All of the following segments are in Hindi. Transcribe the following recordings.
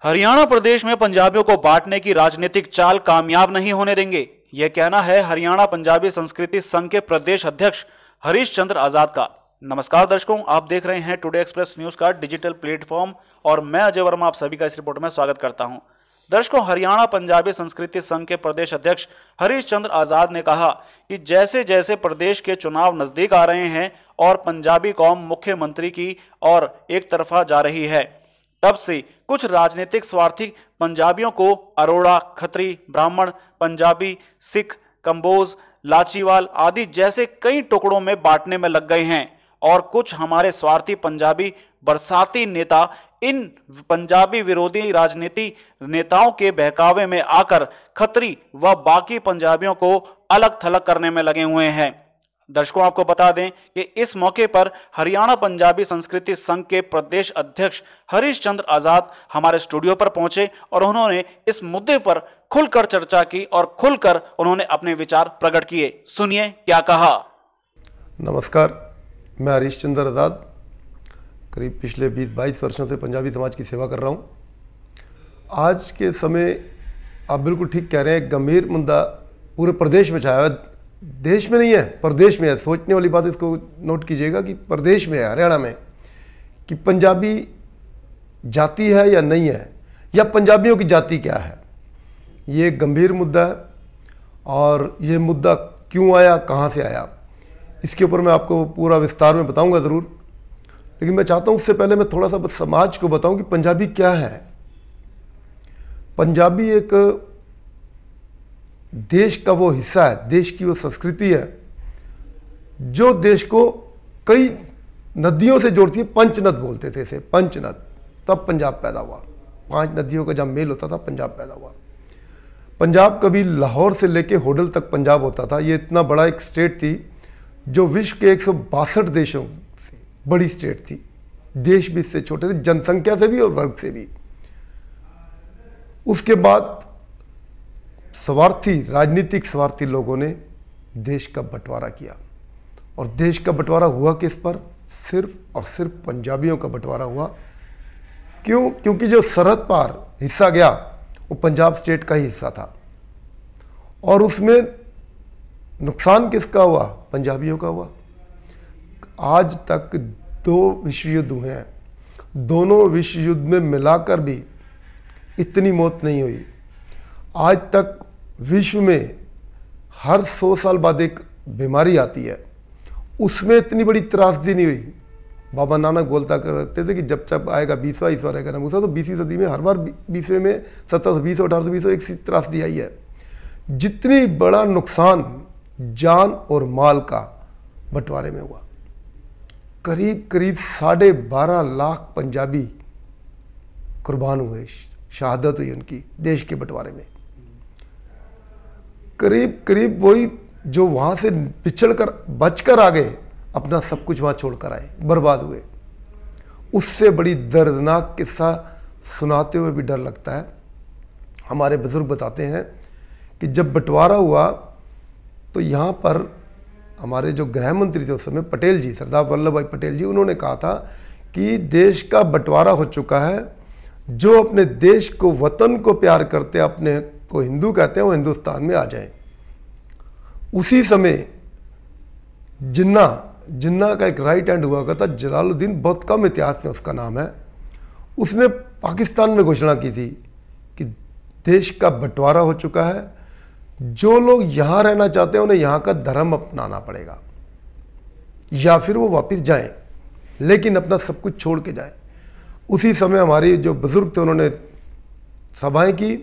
हरियाणा प्रदेश में पंजाबियों को बांटने की राजनीतिक चाल कामयाब नहीं होने देंगे, यह कहना है हरियाणा पंजाबी संस्कृति संघ के प्रदेश अध्यक्ष हरीश चंद्र आजाद का। नमस्कार दर्शकों, आप देख रहे हैं टुडे एक्सप्रेस न्यूज का डिजिटल प्लेटफॉर्म और मैं अजय वर्मा आप सभी का इस रिपोर्ट में स्वागत करता हूं। दर्शकों, हरियाणा पंजाबी संस्कृति संघ के प्रदेश अध्यक्ष हरीश चंद्र आजाद ने कहा कि जैसे जैसे प्रदेश के चुनाव नजदीक आ रहे हैं और पंजाबी कौम मुख्यमंत्री की और एक तरफा जा रही है, तब से कुछ राजनीतिक स्वार्थी पंजाबियों को अरोड़ा, खत्री, ब्राह्मण, पंजाबी, सिख, कंबोज, लाचीवाल आदि जैसे कई टुकड़ों में बांटने में लग गए हैं और कुछ हमारे स्वार्थी पंजाबी बरसाती नेता इन पंजाबी विरोधी राजनीति नेताओं के बहकावे में आकर खत्री व बाकी पंजाबियों को अलग थलग करने में लगे हुए हैं। दर्शकों, आपको बता दें कि इस मौके पर हरियाणा पंजाबी संस्कृति संघ के प्रदेश अध्यक्ष हरीश चंद्र आजाद हमारे स्टूडियो पर पहुंचे और उन्होंने इस मुद्दे पर खुलकर चर्चा की और खुलकर उन्होंने अपने विचार प्रकट किए। सुनिए क्या कहा। नमस्कार, मैं हरीश चंद्र आजाद करीब पिछले 20-22 वर्षों से पंजाबी समाज की सेवा कर रहा हूँ। आज के समय आप बिल्कुल ठीक कह रहे हैं, गंभीर मुद्दा पूरे प्रदेश में छाया है। देश में नहीं है, प्रदेश में है। सोचने वाली बात इसको नोट कीजिएगा कि प्रदेश में है, हरियाणा में, कि पंजाबी जाति है या नहीं है, या पंजाबियों की जाति क्या है। ये गंभीर मुद्दा है और ये मुद्दा क्यों आया, कहाँ से आया, इसके ऊपर मैं आपको पूरा विस्तार में बताऊंगा ज़रूर। लेकिन मैं चाहता हूँ उससे पहले मैं थोड़ा सा समाज को बताऊं कि पंजाबी क्या है। पंजाबी एक देश का वो हिस्सा है, देश की वो संस्कृति है जो देश को कई नदियों से जोड़ती है। पंचनद बोलते थे इसे, पंचनद, तब पंजाब पैदा हुआ। 5 नदियों का जब मेल होता था, पंजाब पैदा हुआ। पंजाब कभी लाहौर से लेके होडल तक पंजाब होता था। ये इतना बड़ा एक स्टेट थी जो विश्व के 162 देशों से बड़ी स्टेट थी। देश भी इससे छोटे थे, जनसंख्या से भी और वर्ग से भी। उसके बाद स्वार्थी, राजनीतिक स्वार्थी लोगों ने देश का बंटवारा किया और देश का बंटवारा हुआ किस पर? सिर्फ और सिर्फ पंजाबियों का बंटवारा हुआ। क्यों? क्योंकि जो सरहद पार हिस्सा गया वो पंजाब स्टेट का ही हिस्सा था और उसमें नुकसान किसका हुआ? पंजाबियों का हुआ। आज तक 2 विश्व युद्ध हुए हैं, दोनों विश्व युद्ध में मिलाकर भी इतनी मौत नहीं हुई। आज तक विश्व में हर 100 साल बाद एक बीमारी आती है, उसमें इतनी बड़ी त्रासदी नहीं हुई। बाबा नानक बोलता करते थे कि जब जब आएगा 20वां ईश्वर रहेगा नमूसा। तो 20वीं सदी में हर बार 20वें में 1720 1820 एक सी त्रासदी आई है। जितनी बड़ा नुकसान जान और माल का बंटवारे में हुआ, करीब करीब 12.5 लाख पंजाबी कुर्बान हुए, शहादत हुई उनकी देश के बंटवारे में। करीब करीब वही जो वहां से पिछड़ कर बचकर आ गए, अपना सब कुछ वहां छोड़कर आए, बर्बाद हुए। उससे बड़ी दर्दनाक किस्सा सुनाते हुए भी डर लगता है। हमारे बुजुर्ग बताते हैं कि जब बंटवारा हुआ तो यहाँ पर हमारे जो गृह मंत्री थे उस समय, पटेल जी, सरदार वल्लभ भाई पटेल जी, उन्होंने कहा था कि देश का बंटवारा हो चुका है। जो अपने देश को, वतन को प्यार करते, अपने को हिंदू कहते हैं, वो हिंदुस्तान में आ जाए। उसी समय जिन्ना का एक राइट हैंड हुआ था, जलालुद्दीन, बहुत कम इतिहास में उसका नाम है, उसने पाकिस्तान में घोषणा की थी कि देश का बंटवारा हो चुका है। जो लोग यहाँ रहना चाहते हैं उन्हें यहाँ का धर्म अपनाना पड़ेगा या फिर वो वापस जाएं, लेकिन अपना सब कुछ छोड़ के जाएं। उसी समय हमारी जो बुजुर्ग थे उन्होंने सभाएं की,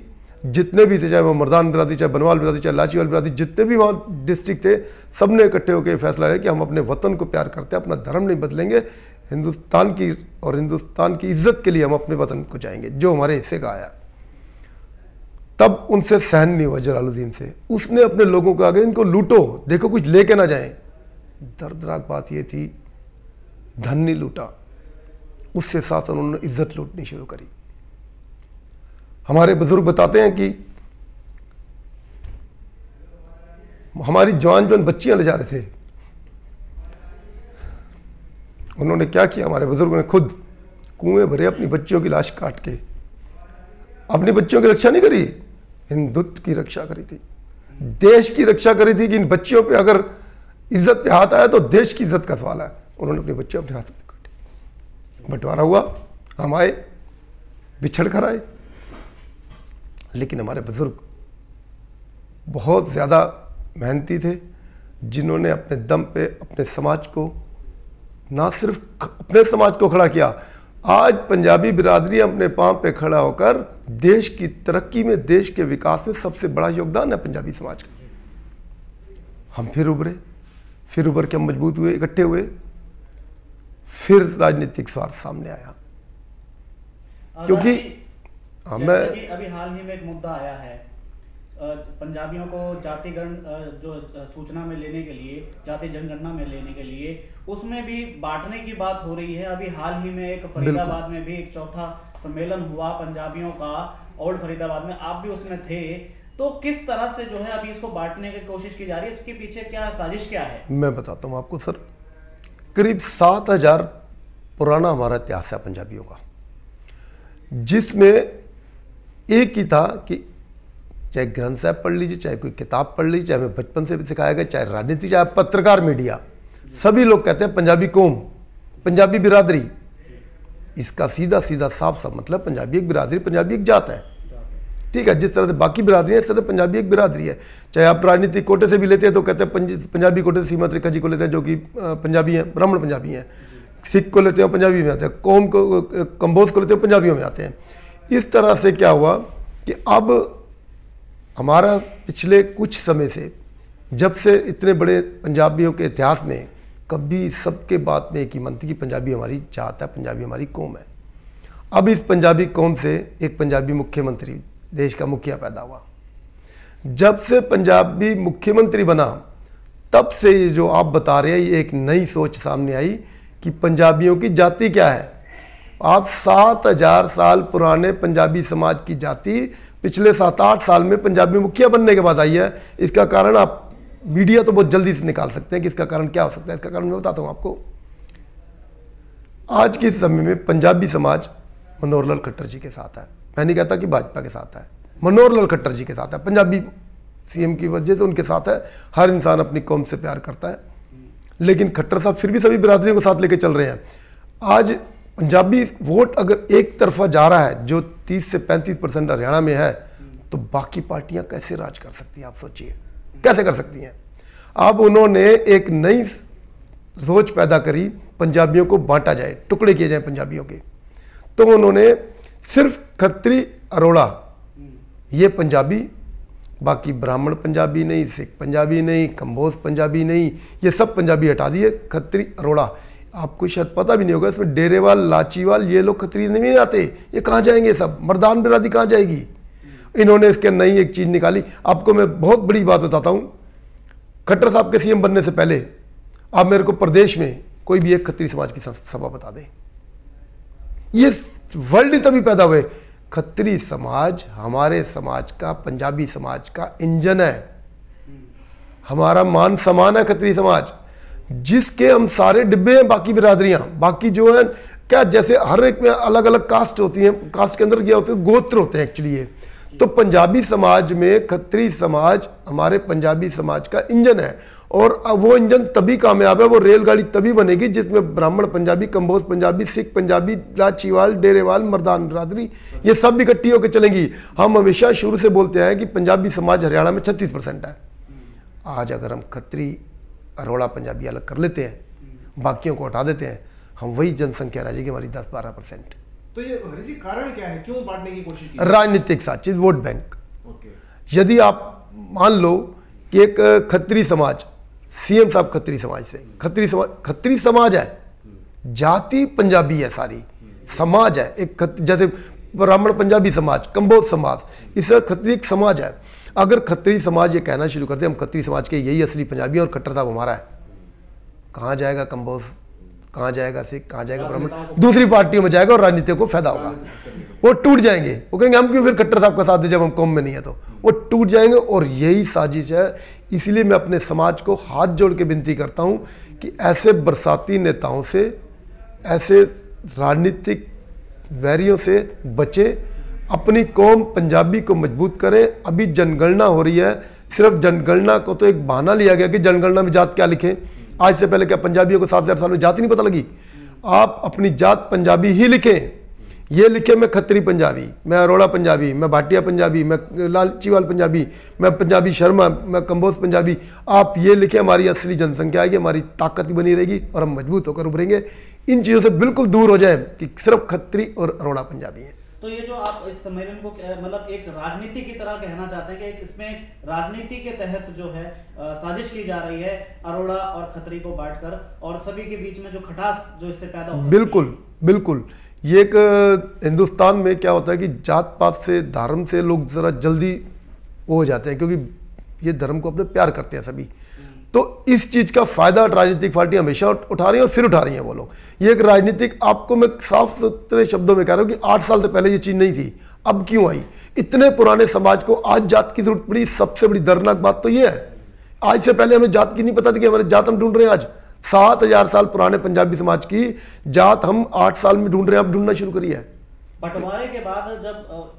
जितने भी थे, चाहे वो मर्दान बिरादरी, चाहे बनवाल बिरादरी, चाहे लाचीवाल बिरादरी, जितने भी वहाँ डिस्ट्रिक्ट थे, सब ने इकट्ठे होकर फैसला लिया कि हम अपने वतन को प्यार करते हैं, अपना धर्म नहीं बदलेंगे, हिंदुस्तान की और हिंदुस्तान की इज्जत के लिए हम अपने वतन को जाएंगे जो हमारे हिस्से का आया। तब उनसे सहन नहीं हुआ जलालुद्दीन से। उसने अपने लोगों को आगे, इनको लूटो, देखो कुछ लेके ना जाएं। दर्दनाक बात ये थी, धन नहीं लूटा, उससे साथ उन्होंने इज्जत लूटनी शुरू करी। हमारे बुजुर्ग बताते हैं कि हमारी जवान बच्चियां ले जा रहे थे, उन्होंने क्या किया, हमारे बुजुर्गों ने खुद कुएं भरे अपनी बच्चियों की लाश काट के अपने बच्चों की रक्षा नहीं करी, हिंदुत्व की रक्षा करी थी, देश की रक्षा करी थी कि इन बच्चियों पे अगर इज्जत पे हाथ आया तो देश की इज्जत का सवाल है। उन्होंने अपने बच्चे अपने हाथ में काटे, बंटवारा हुआ, हम आए, बिछड़ कर आए, लेकिन हमारे बुजुर्ग बहुत ज़्यादा मेहनती थे, जिन्होंने अपने दम पे अपने समाज को, ना सिर्फ अपने समाज को खड़ा किया, आज पंजाबी बिरादरी अपने पांव पे खड़ा होकर देश की तरक्की में, देश के विकास में सबसे बड़ा योगदान है पंजाबी समाज का। हम फिर उभरे, फिर उभर के हम मजबूत हुए, इकट्ठे हुए, फिर राजनीतिक स्वार्थ सामने आया। क्योंकि मैं अभी हाल ही में एक मुद्दा आया है, पंजाबियों को जातिगण जो सूचना में लेने के लिए, जाति जनगणना में लेने के लिए, उसमें भी बांटने की बात हो रही है। अभी हाल ही में एक फरीदाबाद में भी एक चौथा सम्मेलन हुआ पंजाबियों का, ओल्ड फरीदाबाद में, आप भी उसमें थे। तो किस तरह से जो है अभी इसको बांटने की कोशिश की जा रही है, इसके पीछे क्या साजिश क्या है? मैं बताता हूँ आपको सर। करीब 7000 पुराना हमारा इतिहास है पंजाबियों का, जिसमें एक ही था कि चाहे ग्रंथ साहब पढ़ लीजिए, चाहे कोई किताब पढ़ लीजिए, चाहे हमें बचपन से भी सिखाया गया, चाहे राजनीति, चाहे पत्रकार, मीडिया, सभी लोग कहते हैं पंजाबी कौम, पंजाबी बिरादरी। इसका सीधा सीधा साफ साफ मतलब पंजाबी एक बिरादरी, पंजाबी एक जात है। ठीक है, जिस तरह से बाकी बिरादरी है, इस तरह से पंजाबी एक बिरादरी है। चाहे आप राजनीतिक कोटे से भी लेते हैं तो कहते हैं पंजाबी कोटे से सीमा त्रिखा जी को लेते हैं, जो कि पंजाबी हैं, ब्राह्मण पंजाबी हैं। सिख को लेते हैं, पंजाबी में आते हैं। कौम को, कंबोज को लेते हैं, पंजाबियों में आते हैं। इस तरह से क्या हुआ कि अब हमारा पिछले कुछ समय से, जब से इतने बड़े पंजाबियों के इतिहास में कभी सबके बात में एक ही मन थी कि पंजाबी हमारी जात है, पंजाबी हमारी कौम है। अब इस पंजाबी कौम से एक पंजाबी मुख्यमंत्री, देश का मुखिया पैदा हुआ। जब से पंजाबी मुख्यमंत्री बना, तब से ये जो आप बता रहे हैं, ये एक नई सोच सामने आई कि पंजाबियों की जाति क्या है। आप 7000 साल पुराने पंजाबी समाज की जाति पिछले 7-8 साल में पंजाबी मुखिया बनने के बाद आई है। इसका कारण आप मीडिया तो बहुत जल्दी से निकाल सकते हैं कि इसका कारण क्या हो सकता है। इसका कारण मैं बताता हूं आपको। आज के समय में पंजाबी समाज मनोहर लाल खट्टर जी के साथ है। मैं नहीं कहता कि भाजपा के साथ है, मनोहर लाल खट्टर जी के साथ है। पंजाबी सीएम की वजह से उनके साथ है। हर इंसान अपनी कौम से प्यार करता है, लेकिन खट्टर साहब फिर भी सभी बिरादरियों को साथ लेके चल रहे हैं। आज पंजाबी वोट अगर एक तरफा जा रहा है, जो 30 से 35% हरियाणा में है, तो बाकी पार्टियां कैसे राज कर सकती हैं? आप सोचिए, कैसे कर सकती हैं? अब उन्होंने एक नई सोच पैदा करी, पंजाबियों को बांटा जाए, टुकड़े किए जाए पंजाबियों के। तो उन्होंने सिर्फ खत्री अरोड़ा, ये पंजाबी, बाकी ब्राह्मण पंजाबी नहीं, सिख पंजाबी नहीं, कंबोज पंजाबी नहीं, ये सब पंजाबी हटा दिए। खत्री अरोड़ा, आपको शायद पता भी नहीं होगा, इसमें डेरेवाल, लाचीवाल, ये लोग खत्री नहीं आते। ये कहाँ जाएंगे? सब मर्दान बिरादरी कहाँ जाएगी? इन्होंने इसके नई एक चीज निकाली। आपको मैं बहुत बड़ी बात बताता हूँ। खट्टर साहब के सीएम बनने से पहले आप मेरे को प्रदेश में कोई भी एक खत्री समाज की सभा बता दें। ये वर्ल्ड ही तभी पैदा हुए। खत्री समाज हमारे समाज का, पंजाबी समाज का इंजन है। हमारा मान सम्मान है खत्री समाज, जिसके हम सारे डिब्बे हैं। बाकी बिरादरियां, बाकी जो है क्या, जैसे हर एक में अलग अलग कास्ट होती हैं, कास्ट के अंदर क्या होते हैं, गोत्र होते हैं एक्चुअली ये। तो पंजाबी समाज में खत्री समाज हमारे पंजाबी समाज का इंजन है। और वो इंजन तभी कामयाब है, वो रेलगाड़ी तभी बनेगी जिसमें ब्राह्मण पंजाबी, कंबोज पंजाबी, सिख पंजाबी, लाचीवाल, डेरेवाल, मर्दान बिरादरी, ये सब इकट्ठी होकर चलेंगी। हम हमेशा शुरू से बोलते हैं कि पंजाबी समाज हरियाणा में 36% है। आज अगर हम खत्री अरोड़ा पंजाबी अलग कर लेते हैं, बाकियों को हटा देते हैं, हम वही जनसंख्या रह जाएगी हमारी 10-12%। तो ये हरी जी कारण क्या है, क्यों बांटने की कोशिश की? राजनीतिक साजिश, वोट बैंक। यदि आप मान लो कि एक खत्री समाज, सीएम साहब खत्री समाज से, खत्री समाज है, जाति पंजाबी है, सारी समाज है एक जैसे ब्राह्मण पंजाबी समाज, कंबोज समाज, इस खत्री एक समाज है। अगर खत्री समाज ये कहना शुरू करते हम खत्री समाज के यही असली पंजाबी और खट्टर साहब हमारा है, कहाँ जाएगा कंबोज, कहाँ जाएगा सिख, कहाँ जाएगा ब्राह्मण? दूसरी पार्टियों में जाएगा और राजनीति को फायदा होगा। वो टूट जाएंगे, वो कहेंगे हम क्यों फिर खट्टर साहब का साथ दें जब हम कौम में नहीं है, तो वो टूट जाएंगे। और यही साजिश है। इसलिए मैं अपने समाज को हाथ जोड़ के विनती करता हूँ कि ऐसे बरसाती नेताओं से, ऐसे राजनीतिक वैरियों से बचे। अपनी कौम पंजाबी को मजबूत करें। अभी जनगणना हो रही है, सिर्फ जनगणना को तो एक बहाना लिया गया कि जनगणना में जात क्या लिखें। आज से पहले क्या पंजाबियों को 7000 साल में जात ही नहीं पता लगी? आप अपनी जात पंजाबी ही लिखें। ये लिखे मैं खत्री पंजाबी, मैं अरोड़ा पंजाबी, मैं भाटिया पंजाबी, मैं लालचीवाल पंजाबी, मैं पंजाबी शर्मा, मैं कंबोज पंजाबी। आप ये लिखे, हमारी असली जनसंख्या आएगी, हमारी ताकत बनी रहेगी और हम मजबूत होकर उभरेंगे। इन चीज़ों से बिल्कुल दूर हो जाए कि सिर्फ खत्री और अरोड़ा पंजाबी हैं। तो ये जो आप इस सम्मेलन को मतलब एक राजनीति की तरह कहना चाहते हैं कि इसमें राजनीति के तहत जो है साजिश की जा रही है अरोड़ा और खत्री को बांटकर, और सभी के बीच में जो खटास जो इससे पैदा हो। बिल्कुल बिल्कुल। ये एक हिंदुस्तान में क्या होता है कि जात पात से, धर्म से लोग ज़रा जल्दी हो जाते हैं, क्योंकि ये धर्म को अपने प्यार करते हैं सभी। तो इस चीज़ का फ़ायदा राजनीतिक पार्टी हमेशा उठा रही है और फिर उठा रही हैं वो लोग। ये एक राजनीतिक, आपको मैं साफ सुथरे शब्दों में कह रहा हूँ कि 8 साल से पहले ये चीज़ नहीं थी, अब क्यों आई? इतने पुराने समाज को आज जात की जरूरत पड़ी। सबसे बड़ी दर्दनाक बात तो ये है, आज से पहले हमें जात की नहीं पता थी कि हमारे जात हम ढूंढ रहे हैं। आज 7000 साल पुराने पंजाबी समाज की जात हम 8 साल में ढूंढ रहे हैं, अब ढूंढना शुरू करिए। बंटवारे के बाद जब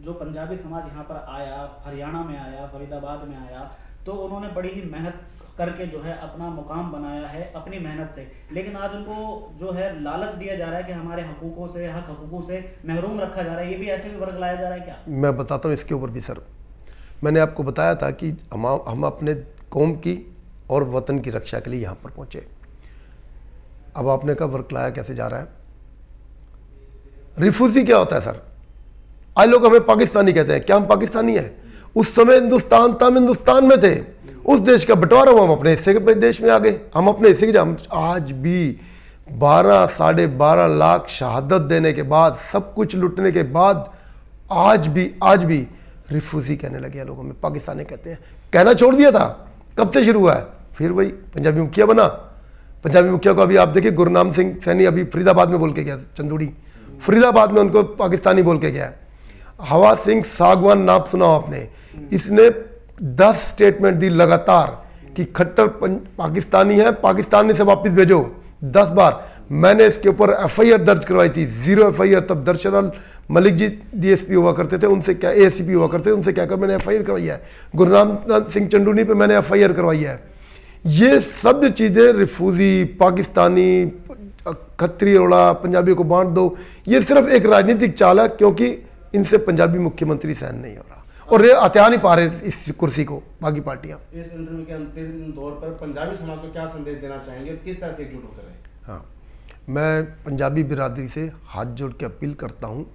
जो पंजाबी समाज यहाँ पर आया, हरियाणा में आया, फरीदाबाद में आया, तो उन्होंने बड़ी ही मेहनत करके जो है अपना मुकाम बनाया है अपनी मेहनत से। लेकिन आज उनको जो है लालच दिया जा रहा है कि हमारे हकूकों से, हकूकों से महरूम रखा जा रहा है। ये भी ऐसे भी वर्ग लाया जा रहा है क्या? मैं बताता हूँ इसके ऊपर भी सर। मैंने आपको बताया था कि हम अपने कौम की और वतन की रक्षा के लिए यहाँ पर पहुँचे। अब आपने कहा वर्ग लाया कैसे जा रहा है? रिफ्यूजी क्या होता है सर? आज लोग हमें पाकिस्तानी कहते हैं, क्या हम पाकिस्तानी हैं? उस समय हिंदुस्तान था, हम हिंदुस्तान में थे। उस देश का बंटवारा हुआ, हम अपने हिस्से के देश में आ गए। हम अपने हिस्से के, हम आज भी 12 साढ़े 12 लाख शहादत देने के बाद, सब कुछ लुटने के बाद आज भी रिफ्यूजी कहने लगे हैं। लोगों में पाकिस्तानी कहते हैं। कहना छोड़ दिया था, कब से शुरू हुआ है? फिर वही पंजाबी मुखिया बना। पंजाबी मुखिया को अभी आप देखिए, गुरनाम सिंह सैनी अभी फरीदाबाद में बोल के गया, चंदूड़ी फरीदाबाद में उनको पाकिस्तानी बोल के गया। हवा सिंह सागवान नाम सुना आपने, इसने 10 स्टेटमेंट दी लगातार कि खट्टर पाकिस्तानी है, पाकिस्तानी से वापस भेजो। 10 बार मैंने इसके ऊपर FIR दर्ज करवाई थी। 0 FIR। तब दर्शनलाल मलिक जी DSP हुआ करते थे, उनसे क्या ACP हुआ करते थे, उनसे क्या कर मैंने FIR करवाई है। गुरनाम सिंह चंदूड़ी पे मैंने FIR करवाई है। ये सब चीज़ें रिफ्यूजी, पाकिस्तानी, खत्री, अरोड़ा, पंजाबी को बांट दो, ये सिर्फ एक राजनीतिक चाल है, क्योंकि इनसे पंजाबी मुख्यमंत्री सहन नहीं हो रहा और ये हत्या नहीं पा रहे इस कुर्सी को बाकी पार्टियां। इस इंटरव्यू के अंतिम तौर पर पंजाबी समाज को क्या संदेश देना चाहेंगे, किस तरह से एकजुट होकर रहे? हाँ, मैं पंजाबी बिरादरी से हाथ जोड़ के अपील करता हूँ,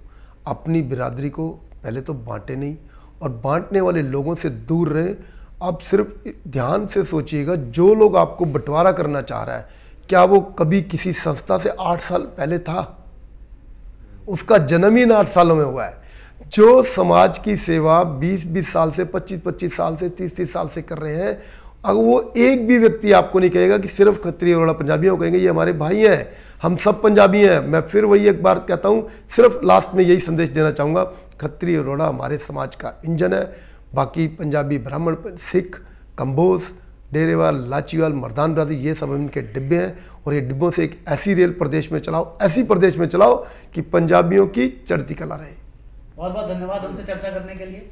अपनी बिरादरी को पहले तो बांटे नहीं और बांटने वाले लोगों से दूर रहे। आप सिर्फ ध्यान से सोचिएगा, जो लोग आपको बंटवारा करना चाह रहा है, क्या वो कभी किसी संस्था से 8 साल पहले था? उसका जन्म ही इन 8 सालों में हुआ है। जो समाज की सेवा 20-20 साल से, 25-25 साल से, 30-30 साल से कर रहे हैं, अगर वो एक भी व्यक्ति आपको नहीं कहेगा कि सिर्फ खत्री अरोड़ा पंजाबियों, कहेंगे ये हमारे भाई हैं, हम सब पंजाबी हैं। मैं फिर वही एक बार कहता हूँ, सिर्फ लास्ट में यही संदेश देना चाहूँगा, खत्री अरोड़ा हमारे समाज का इंजन है। बाकी पंजाबी, ब्राह्मण, सिख, कंबोज, डेरेवाल, लाचीवाल, मर्दान बिरादरी, ये सब इनके डिब्बे हैं और ये डिब्बों से एक ऐसी रेल प्रदेश में चलाओ, ऐसी प्रदेश में चलाओ कि पंजाबियों की चढ़ती कला रहे। बहुत बहुत धन्यवाद हमसे चर्चा करने के लिए।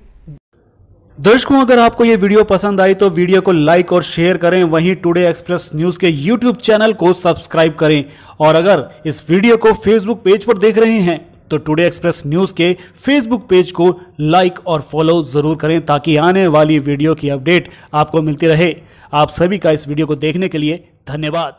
दर्शकों, अगर आपको यह वीडियो पसंद आई तो वीडियो को लाइक और शेयर करें, वहीं टुडे एक्सप्रेस न्यूज के YouTube चैनल को सब्सक्राइब करें। और अगर इस वीडियो को Facebook पेज पर देख रहे हैं तो टुडे एक्सप्रेस न्यूज के Facebook पेज को लाइक और फॉलो जरूर करें, ताकि आने वाली वीडियो की अपडेट आपको मिलती रहे। आप सभी का इस वीडियो को देखने के लिए धन्यवाद।